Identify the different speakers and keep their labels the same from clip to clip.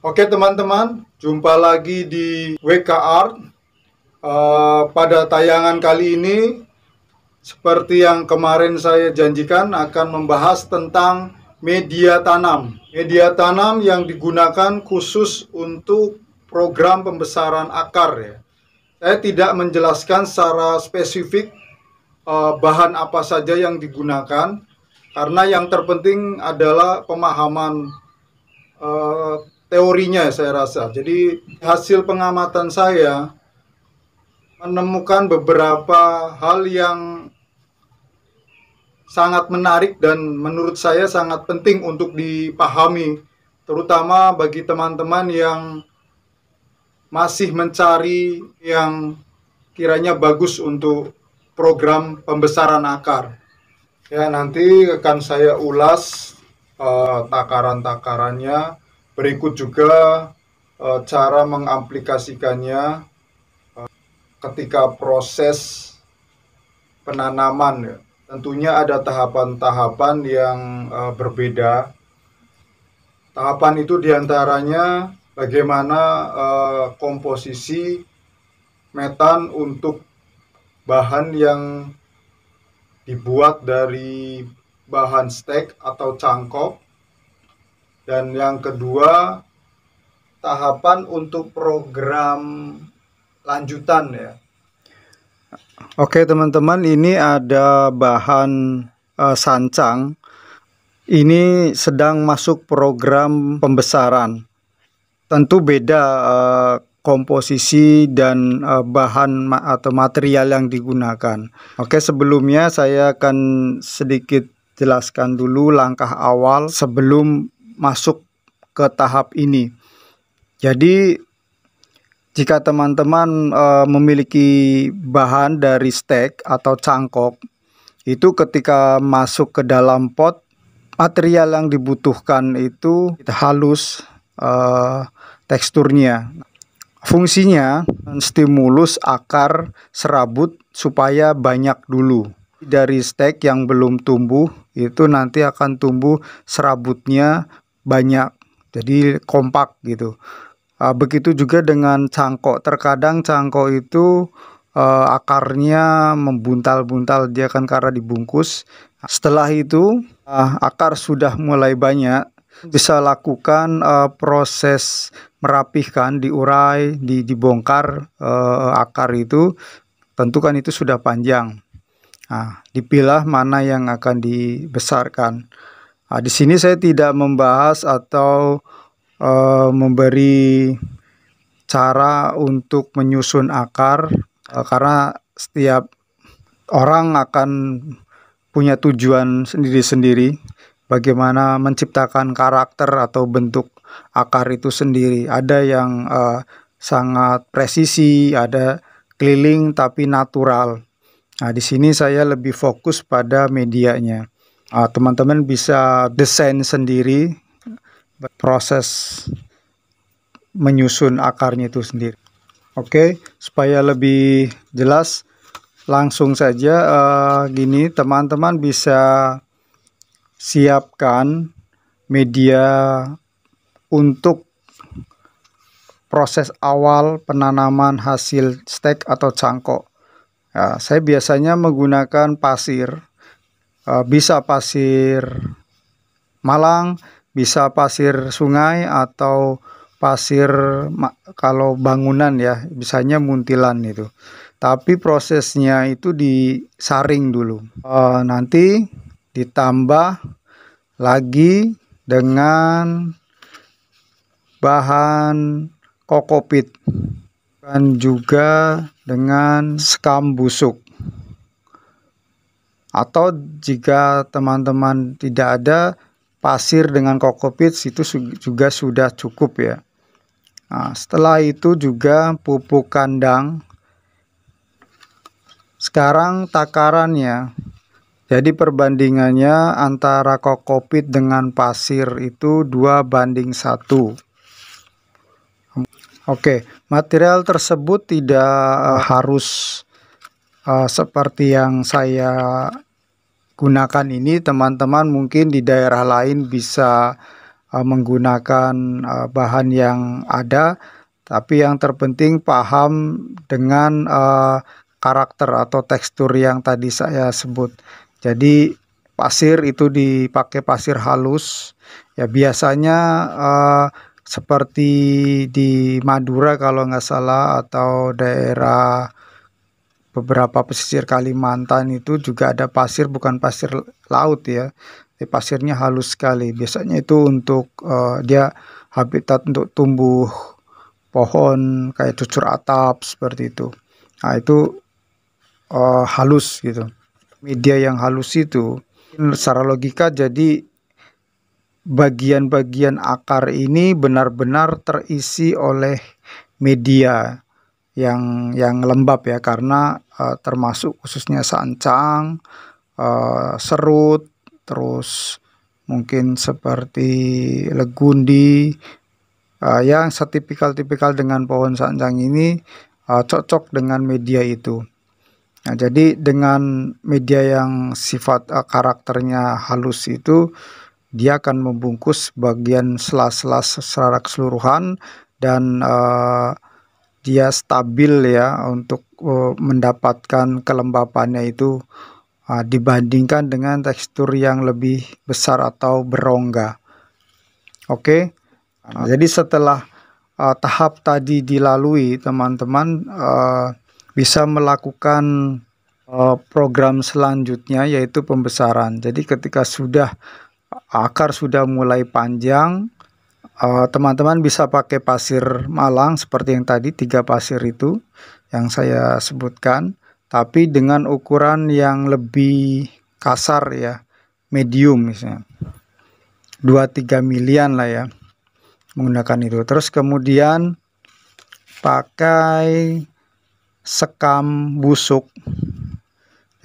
Speaker 1: Oke teman-teman, jumpa lagi di WK Art. Pada tayangan kali ini, seperti yang kemarin saya janjikan, akan membahas tentang media tanam. Media tanam yang digunakan khusus untuk program pembesaran akar ya. Saya tidak menjelaskan secara spesifik bahan apa saja yang digunakan, karena yang terpenting adalah pemahaman teorinya saya rasa. Jadi hasil pengamatan saya menemukan beberapa hal yang sangat menarik dan menurut saya sangat penting untuk dipahami, terutama bagi teman-teman yang masih mencari yang kiranya bagus untuk program pembesaran akar. Ya, nanti akan saya ulas takaran-takarannya, berikut juga cara mengaplikasikannya ketika proses penanaman ya. Tentunya ada tahapan-tahapan yang berbeda. Tahapan itu diantaranya bagaimana komposisi metan untuk bahan yang dibuat dari bahan stek atau cangkok. Dan yang kedua, tahapan untuk program lanjutan ya. Oke teman-teman, ini ada bahan sancang. Ini sedang masuk program pembesaran. Tentu beda komposisi dan bahan atau material yang digunakan. Oke, sebelumnya saya akan sedikit jelaskan dulu langkah awal sebelum masuk ke tahap ini. Jadi jika teman-teman memiliki bahan dari stek atau cangkok, itu ketika masuk ke dalam pot, material yang dibutuhkan itu halus teksturnya. Fungsinya menstimulus akar serabut supaya banyak dulu. Dari stek yang belum tumbuh, itu nanti akan tumbuh serabutnya banyak, jadi kompak gitu. Begitu juga dengan cangkok. Terkadang cangkok itu akarnya membuntal-buntal, dia kan karena dibungkus. Setelah itu akar sudah mulai banyak, bisa lakukan proses merapihkan, diurai, dibongkar akar itu. Tentu kan itu sudah panjang. Dipilah mana yang akan dibesarkan. Di sini saya tidak membahas atau memberi cara untuk menyusun akar, karena setiap orang akan punya tujuan sendiri-sendiri bagaimana menciptakan karakter atau bentuk akar itu sendiri. Ada yang sangat presisi, ada keliling tapi natural. Di sini saya lebih fokus pada medianya. Teman-teman bisa desain sendiri proses menyusun akarnya itu sendiri. Oke, supaya lebih jelas, langsung saja gini, teman-teman bisa siapkan media untuk proses awal penanaman hasil stek atau cangkok. Saya biasanya menggunakan pasir, bisa pasir Malang, bisa pasir sungai, atau pasir kalau bangunan ya, bisanya muntilan itu. Tapi prosesnya itu disaring dulu. Nanti ditambah lagi dengan bahan kokopit dan juga dengan sekam busuk. Atau jika teman-teman tidak ada, pasir dengan kokopit itu juga sudah cukup ya. Setelah itu juga pupuk kandang. Sekarang takarannya, jadi perbandingannya antara kokopit dengan pasir itu 2:1. Oke, material tersebut tidak harus seperti yang saya gunakan ini. Teman-teman mungkin di daerah lain bisa menggunakan bahan yang ada, tapi yang terpenting paham dengan karakter atau tekstur yang tadi saya sebut. Jadi pasir itu dipakai pasir halus ya, biasanya seperti di Madura kalau nggak salah, atau daerah beberapa pesisir Kalimantan itu juga ada pasir, bukan pasir laut ya, tapi pasirnya halus sekali. Biasanya itu untuk dia habitat untuk tumbuh pohon kayak cucur atap seperti itu. Nah itu halus gitu. Media yang halus itu secara logika, jadi bagian-bagian akar ini benar-benar terisi oleh media yang lembab ya, karena termasuk khususnya sancang, serut, terus mungkin seperti legundi, yang setipikal-tipikal dengan pohon sancang ini cocok dengan media itu. Nah, jadi dengan media yang sifat karakternya halus itu, dia akan membungkus bagian sela-sela secara keseluruhan, dan dia stabil ya untuk mendapatkan kelembapannya itu dibandingkan dengan tekstur yang lebih besar atau berongga. Oke. Jadi setelah tahap tadi dilalui, teman-teman bisa melakukan program selanjutnya, yaitu pembesaran. Jadi ketika akar sudah mulai panjang, teman-teman bisa pakai pasir malang seperti yang tadi, 3 pasir itu yang saya sebutkan, tapi dengan ukuran yang lebih kasar ya, medium misalnya 2-3 milian lah ya, menggunakan itu. Terus kemudian pakai sekam busuk.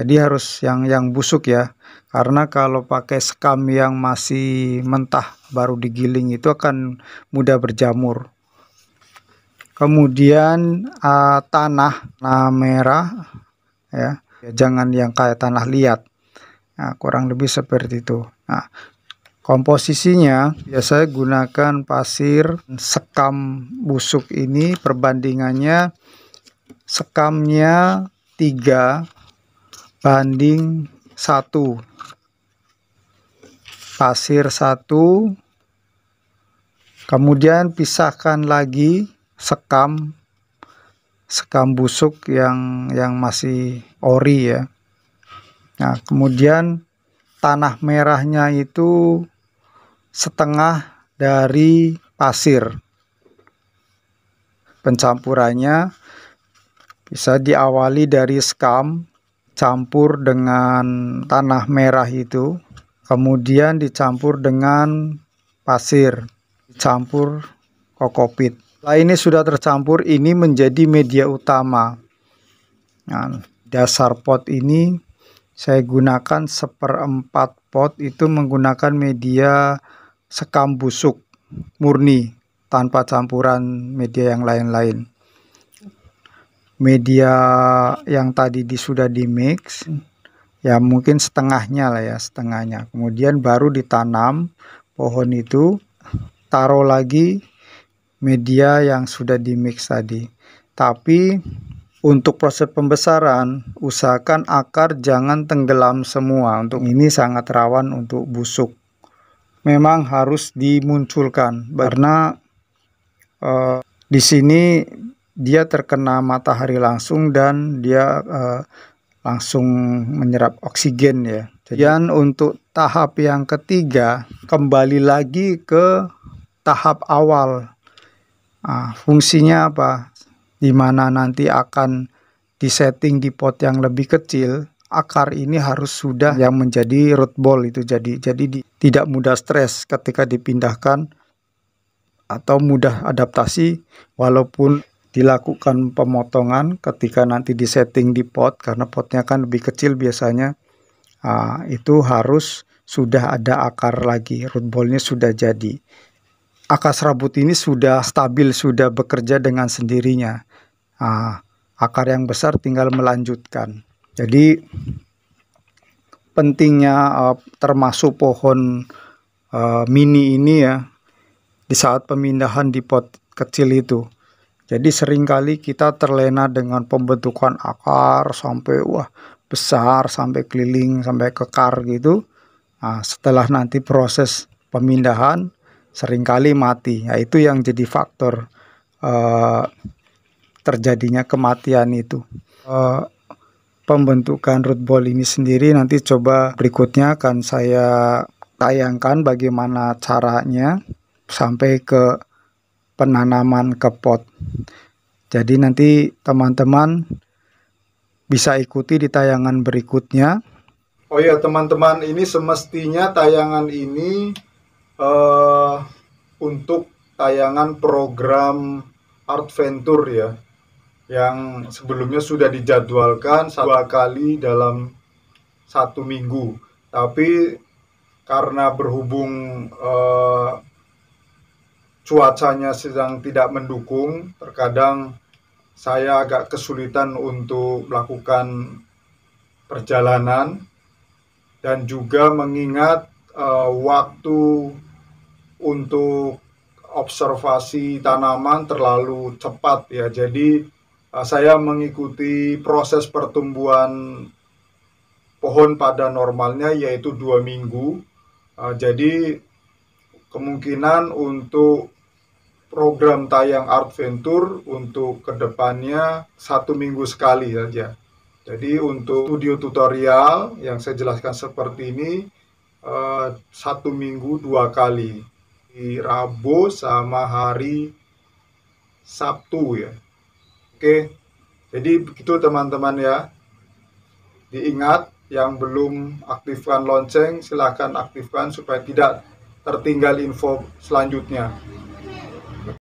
Speaker 1: Jadi harus yang busuk ya, karena kalau pakai sekam yang masih mentah baru digiling itu akan mudah berjamur. Kemudian tanah merah ya, jangan yang kayak tanah liat. Nah, kurang lebih seperti itu. Nah, komposisinya biasanya gunakan pasir sekam busuk ini, perbandingannya sekamnya 3:1, pasir 1, kemudian pisahkan lagi sekam busuk yang masih ori ya. Nah, kemudian tanah merahnya itu setengah dari pasir. Pencampurannya bisa diawali dari sekam, campur dengan tanah merah itu, kemudian dicampur dengan pasir, dicampur kokopit. Setelah ini sudah tercampur, ini menjadi media utama. Nah, dasar pot ini saya gunakan 1/4 pot itu menggunakan media sekam busuk murni tanpa campuran media yang lain-lain. Media yang tadi sudah di mix ya, mungkin setengahnya lah ya, setengahnya. Kemudian baru ditanam pohon itu, taruh lagi media yang sudah di mix tadi. Tapi untuk proses pembesaran, usahakan akar jangan tenggelam semua. Untuk ini sangat rawan untuk busuk. Memang harus dimunculkan karena di sini dia terkena matahari langsung dan dia langsung menyerap oksigen ya. Kemudian untuk tahap yang ketiga, kembali lagi ke tahap awal. Fungsinya apa? Dimana nanti akan disetting di pot yang lebih kecil, akar ini harus sudah yang menjadi root ball itu, jadi tidak mudah stres ketika dipindahkan atau mudah adaptasi walaupun dilakukan pemotongan ketika nanti disetting di pot, karena potnya kan lebih kecil biasanya. Itu harus sudah ada akar lagi, root ballnya sudah jadi. Akar serabut ini sudah stabil, sudah bekerja dengan sendirinya. Akar yang besar tinggal melanjutkan. Jadi pentingnya termasuk pohon mini ini ya, di saat pemindahan di pot kecil itu. Jadi seringkali kita terlena dengan pembentukan akar sampai besar, sampai keliling, sampai kekar gitu. Nah, setelah nanti proses pemindahan seringkali mati. Nah, itu yang jadi faktor terjadinya kematian itu. Pembentukan root ball ini sendiri nanti coba berikutnya akan saya tayangkan bagaimana caranya sampai ke penanaman ke pot. Jadi nanti teman-teman bisa ikuti di tayangan berikutnya. Oh ya teman-teman, ini semestinya tayangan ini untuk tayangan program Artventure ya, yang sebelumnya sudah dijadwalkan 2 kali dalam 1 minggu. Tapi karena berhubung cuacanya sedang tidak mendukung, terkadang saya agak kesulitan untuk melakukan perjalanan, dan juga mengingat waktu untuk observasi tanaman terlalu cepat ya. Jadi saya mengikuti proses pertumbuhan pohon pada normalnya, yaitu 2 minggu. Jadi kemungkinan untuk program tayang Artventure untuk kedepannya 1 minggu sekali saja. Jadi untuk studio tutorial yang saya jelaskan seperti ini 1 minggu 2 kali, di Rabu sama hari Sabtu ya. Oke, jadi begitu teman-teman ya. Diingat, yang belum aktifkan lonceng silahkan aktifkan supaya tidak tertinggal info selanjutnya.